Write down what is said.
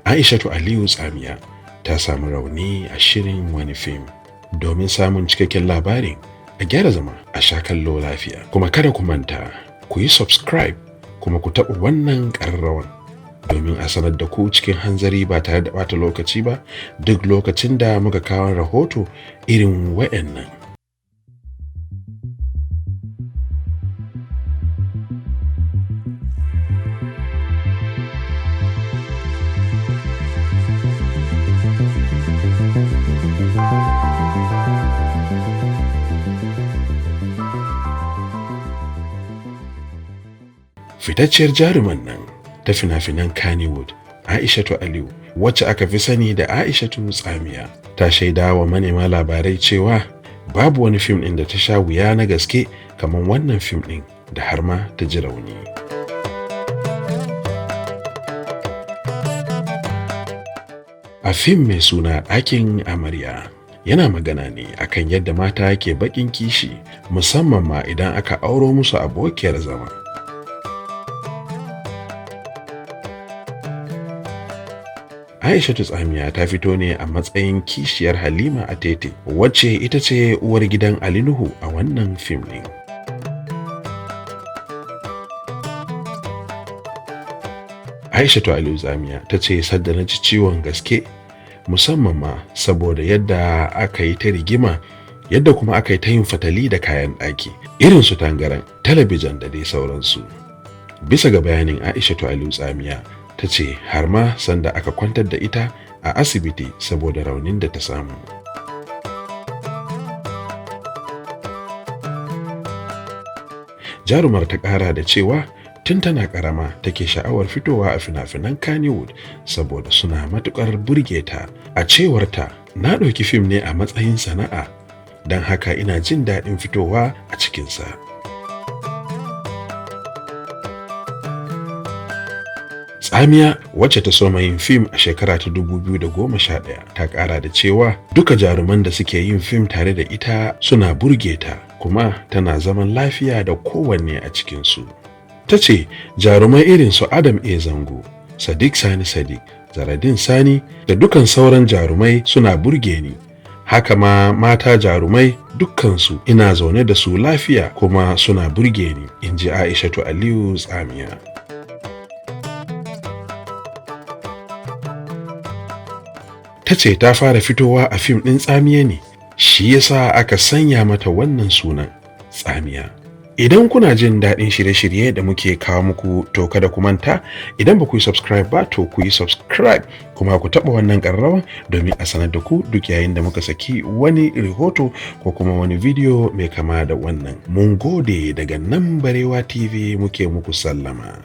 Aishatu Tsamiya ta samu rauni a shirin wani fim. Domin samun cikakken labarin, a gyara zama a sha kallo lafiya. Kuma kada ku manta, ku yi subscribe kuma ku taɓa wannan ƙararrawan domin a sanar da ku cikin hanzari ba tare da ɓata lokaci ba duk lokacin da muka kawo rahoto irin waɗannan. Fitacciyar jaruman nan ta fina-finan Kannywood, Aishatu wacce aka fi sani da Aishatu Tsamiya, ta shaida wa manema labarai cewa babu wani fim ɗin da ta sha wuya na gaske kamar wannan fim ɗin da har ma ta ji rauni. A fim mai suna Ɗakin Amarya yana magana ne akan yadda mata ke baƙin kishi musamman ma idan aka auro musu abokiyar zama. Aishatu Tsamiya ta fito ne a matsayin kishiyar Halima Atete, wacce ita ce uwar gidan Ali Nuhu a wannan fim ɗin. Aishatu Tsamiya ta ce sadda na ji ciwon gaske musamman ma saboda yadda aka yi ta rigima, yadda kuma aka yi ta yin fatali da kayan ɗaki irin su tangaran, talabijin da dai sauransu. Bisa ga bayanin Aishatu Tsamiya, ta ce har ma sanda aka kwantar da ita a asibiti saboda raunin da ta samu. Jarumar ta ƙara da cewa tun tana ƙarama take sha'awar fitowa a fina-finan Kannywood saboda suna matuƙar burge ta. A cewarta, na ɗauki fim ne a matsayin sana'a, don haka ina jin daɗin fitowa a cikinsa. Tsamiya, wacce ta soma yin fim a shekara ta 2011, ta ƙara da cewa duka jaruman da suke yin fim tare da ita suna burge ta kuma tana zaman lafiya da kowanne a cikinsu. Ta ce jarumai irin su Adam A. Zango, Sadiq Sani Sadiq, Zaradin Sani da dukan sauran jarumai suna burge ni. Haka ma mata jarumai dukkansu ina zaune da su lafiya kuma suna burge ni, in ji Aishatu Tsamiya. Ta ce ta fara fitowa a fim ɗin Tsamiya ne, shi yasa aka sanya mata wannan sunan Tsamiya. Idan kuna jin daɗin shirye-shirye da muke kawo muku, to kada ku manta, idan ba ku yi subscribe ba to ku yi subscribe kuma ku taɓa wannan ƙararrawan domin a sanar da ku duk yayin da muka saki wani rahoto ko kuma wani bidiyo mai kama da wannan. Mun gode, daga nan Barewa TV muke muku sallama.